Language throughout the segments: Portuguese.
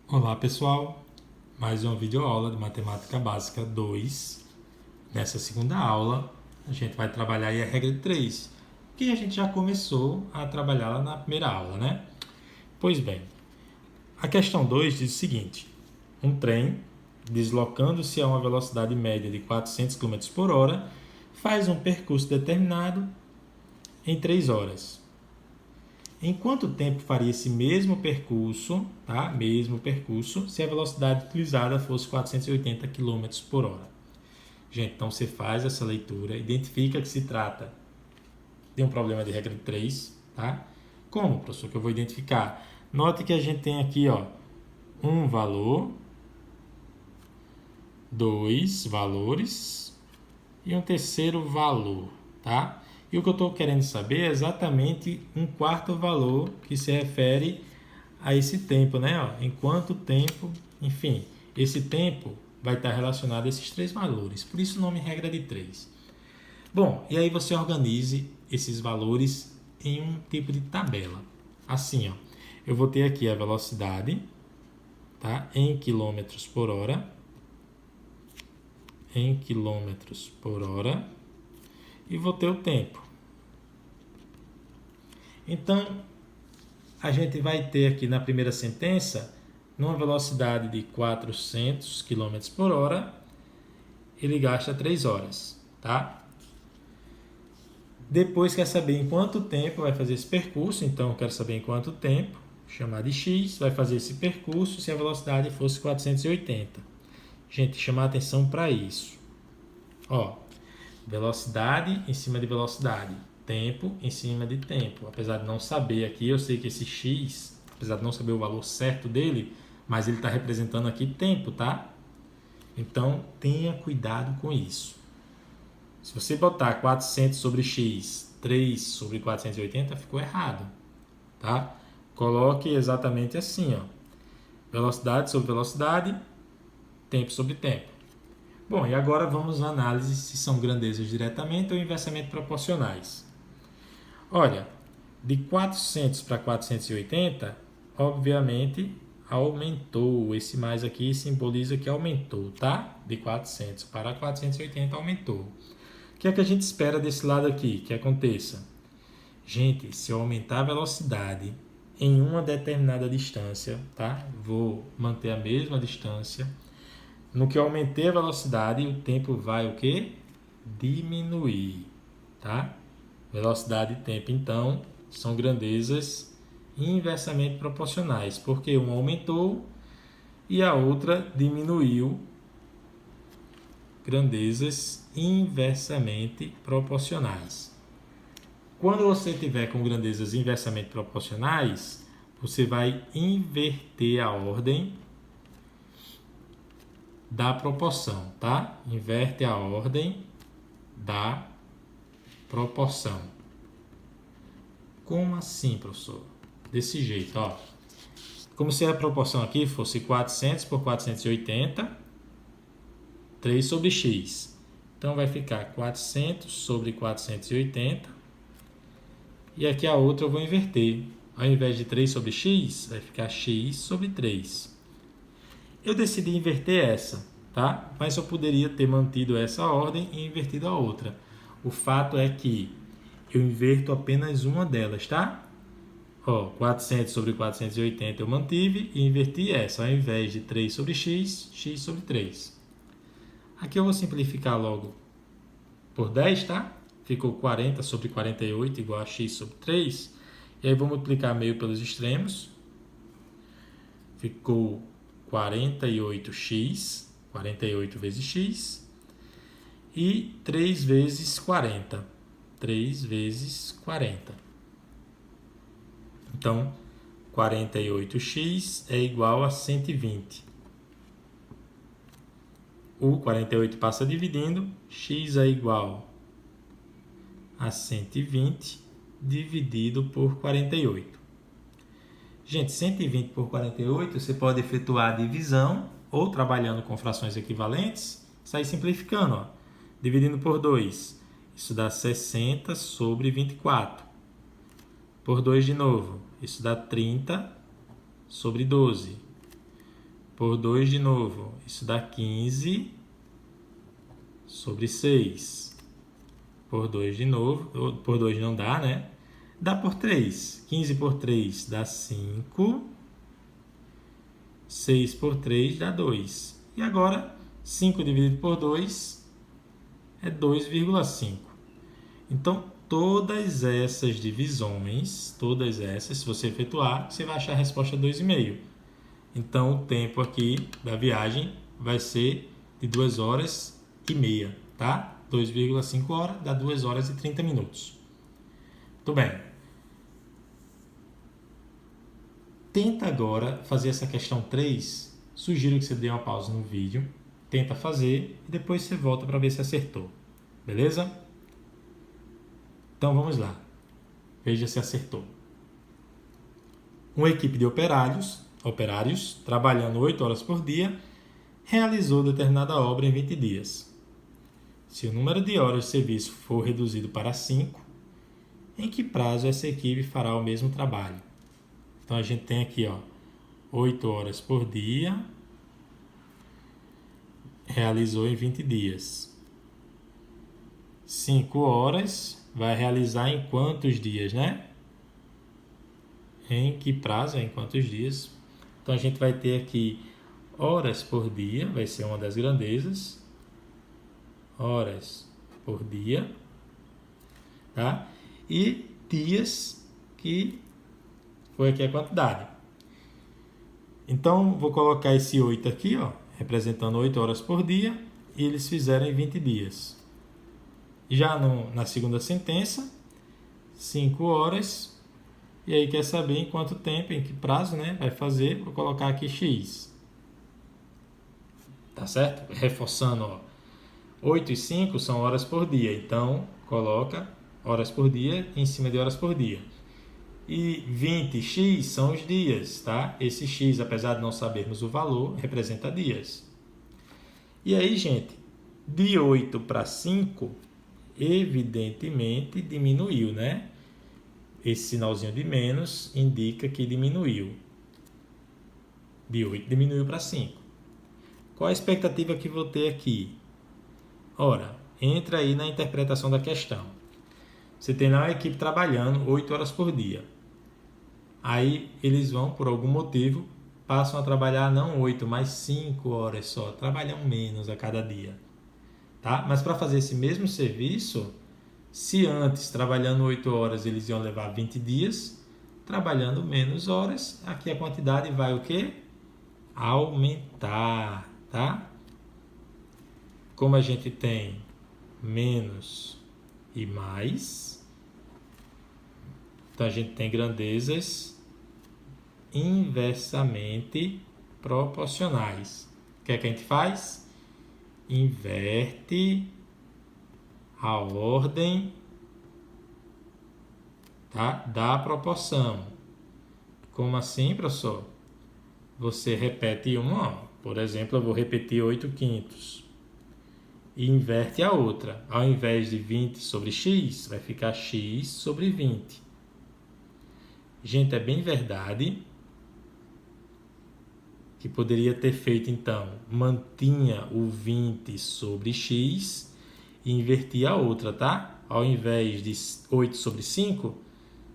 Olá pessoal, mais uma videoaula de Matemática Básica 2. Nessa segunda aula, a gente vai trabalhar aí a regra de 3, que a gente já começou a trabalhar lá na primeira aula, né? Pois bem, a questão 2 diz o seguinte: um trem, deslocando-se a uma velocidade média de 400 km por hora, faz um percurso determinado em 3 horas. Em quanto tempo faria esse mesmo percurso, tá? Mesmo percurso, se a velocidade utilizada fosse 480 km por hora? Gente, então você faz essa leitura, identifica que se trata de um problema de regra de 3, tá? Como, professor, que eu vou identificar? Note que a gente tem aqui, ó, um valor, dois valores e um terceiro valor, tá? E o que eu estou querendo saber é exatamente um quarto valor que se refere a esse tempo, né? Ó, em quanto tempo, enfim, esse tempo vai estar relacionado a esses três valores. Por isso o nome regra de 3. Bom, e aí você organize esses valores em um tipo de tabela. Assim, ó, eu vou ter aqui a velocidade, tá? Em quilômetros por hora. Em quilômetros por hora. E vou ter o tempo. Então, a gente vai ter aqui na primeira sentença, numa velocidade de 400 km por hora, ele gasta 3 horas, tá? Depois quer saber em quanto tempo vai fazer esse percurso, então eu quero saber em quanto tempo, chamar de x, vai fazer esse percurso se a velocidade fosse 480. Gente, chamar atenção para isso. Ó, velocidade em cima de velocidade, tempo em cima de tempo. Apesar de não saber aqui, eu sei que esse x, apesar de não saber o valor certo dele, mas ele está representando aqui tempo, tá? Então, tenha cuidado com isso. Se você botar 400 sobre x, 3 sobre 480, ficou errado, tá? Coloque exatamente assim, ó. Velocidade sobre velocidade, tempo sobre tempo. Bom, e agora vamos à análise se são grandezas diretamente ou inversamente proporcionais. Olha, de 400 para 480, obviamente aumentou. Esse mais aqui simboliza que aumentou, tá? De 400 para 480 aumentou. O que é que a gente espera desse lado aqui que aconteça? Gente, se eu aumentar a velocidade em uma determinada distância, tá? Vou manter a mesma distância. No que eu aumentei a velocidade, o tempo vai o quê? Diminuir, tá? Velocidade e tempo, então, são grandezas inversamente proporcionais, porque uma aumentou e a outra diminuiu. Grandezas inversamente proporcionais. Quando você tiver com grandezas inversamente proporcionais, você vai inverter a ordem da proporção, tá? Inverte a ordem da proporção. Como assim, professor? Desse jeito, ó. Como se a proporção aqui fosse 400 por 480, 3 sobre x. Então vai ficar 400 sobre 480. E aqui a outra eu vou inverter. Ao invés de 3 sobre x, vai ficar x sobre 3. Eu decidi inverter essa, tá? Mas eu poderia ter mantido essa ordem e invertido a outra. O fato é que eu inverto apenas uma delas, tá? Ó, 400 sobre 480 eu mantive e inverti essa. Ao invés de 3 sobre x, x sobre 3. Aqui eu vou simplificar logo por 10, tá? Ficou 40 sobre 48 igual a x sobre 3. E aí vou multiplicar meio pelos extremos. Ficou 48x, 48 vezes x, e 3 vezes 40. 3 vezes 40. Então, 48x é igual a 120. O 48 passa dividindo, x é igual a 120 dividido por 48. Gente, 120 por 48, você pode efetuar a divisão ou trabalhando com frações equivalentes, sair simplificando, ó. Dividindo por 2, isso dá 60 sobre 24. Por 2 de novo, isso dá 30 sobre 12. por 2 de novo. Isso dá 15 sobre 6. Por 2 de novo. Por 2 não dá, né? Dá por 3. 15 por 3 dá 5. 6 por 3 dá 2. E agora, 5 dividido por 2 é 2,5. Então, todas essas divisões, todas essas, se você efetuar, você vai achar a resposta 2,5. Então, o tempo aqui da viagem vai ser de 2 horas e meia, tá? 2,5 horas dá 2 horas e 30 minutos. Muito bem. Tenta agora fazer essa questão 3. Sugiro que você dê uma pausa no vídeo. Tenta fazer e depois você volta para ver se acertou. Beleza? Então vamos lá. Veja se acertou. Uma equipe de operários trabalhando 8 horas por dia, realizou determinada obra em 20 dias. Se o número de horas de serviço for reduzido para 5, em que prazo essa equipe fará o mesmo trabalho? Então a gente tem aqui, 8 horas por dia, realizou em 20 dias. 5 horas vai realizar em quantos dias, né? Em que prazo, em quantos dias? Então a gente vai ter aqui horas por dia, vai ser uma das grandezas. Horas por dia, tá? E dias, que foi aqui a quantidade. Então vou colocar esse 8 aqui, representando 8 horas por dia, e eles fizeram em 20 dias. Já na segunda sentença, 5 horas. E aí quer saber em quanto tempo, em que prazo, né, vai fazer. Vou colocar aqui X. Tá certo? Reforçando, 8 e 5 são horas por dia. Então, coloca horas por dia em cima de horas por dia. E 20x são os dias, tá? Esse x, apesar de não sabermos o valor, representa dias. E aí, gente, de 8 para 5, evidentemente diminuiu, né? Esse sinalzinho de menos indica que diminuiu. De 8 diminuiu para 5. Qual a expectativa que vou ter aqui? Ora, entra aí na interpretação da questão. Você tem lá a equipe trabalhando 8 horas por dia. Aí eles vão, por algum motivo, passam a trabalhar não 8, mas 5 horas só. Trabalham menos a cada dia. Tá? Mas para fazer esse mesmo serviço, se antes, trabalhando 8 horas, eles iam levar 20 dias, trabalhando menos horas, aqui a quantidade vai o quê? Aumentar, tá? Como a gente tem menos e mais, então a gente tem grandezas inversamente proporcionais. O que é que a gente faz? Inverte a ordem, tá, da proporção. Como assim, professor? Você repete uma, por exemplo, eu vou repetir 8/5 e inverte a outra. Ao invés de 20 sobre x, vai ficar x sobre 20. Gente, é bem verdade que poderia ter feito, então, mantinha o 20 sobre x e invertia a outra, tá? Ao invés de 8 sobre 5,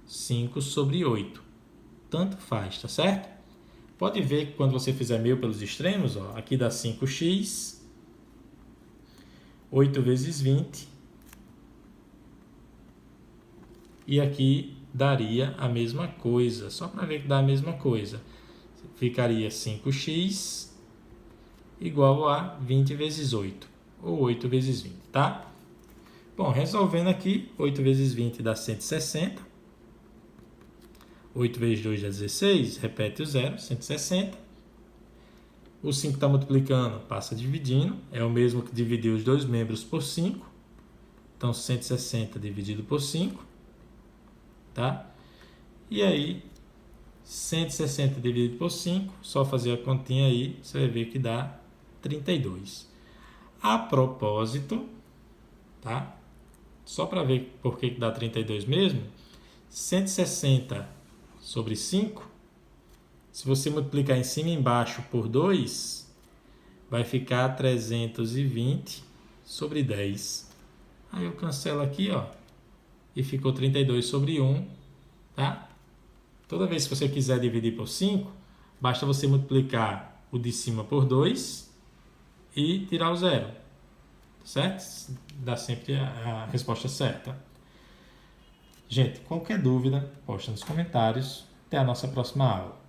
5 sobre 8. Tanto faz, tá certo? Pode ver que quando você fizer meio pelos extremos, aqui dá 5x, 8 vezes 20, e aqui daria a mesma coisa, só para ver que dá a mesma coisa. Ficaria 5x igual a 20 vezes 8, ou 8 vezes 20, tá? Bom, resolvendo aqui, 8 vezes 20 dá 160. 8 vezes 2 dá 16, repete o 0, 160. O 5 está multiplicando, passa dividindo, é o mesmo que dividir os dois membros por 5. Então, 160 dividido por 5, tá? E aí, 160 dividido por 5, só fazer a continha aí, você vai ver que dá 32. A propósito, tá? Só para ver por que dá 32 mesmo, 160 sobre 5 Se você multiplicar em cima e embaixo por 2, vai ficar 320 sobre 10. Aí eu cancelo aqui, ó, e ficou 32 sobre 1, tá? Toda vez que você quiser dividir por 5, basta você multiplicar o de cima por 2 e tirar o zero, certo? Dá sempre a resposta certa. Gente, qualquer dúvida, posta nos comentários. Até a nossa próxima aula.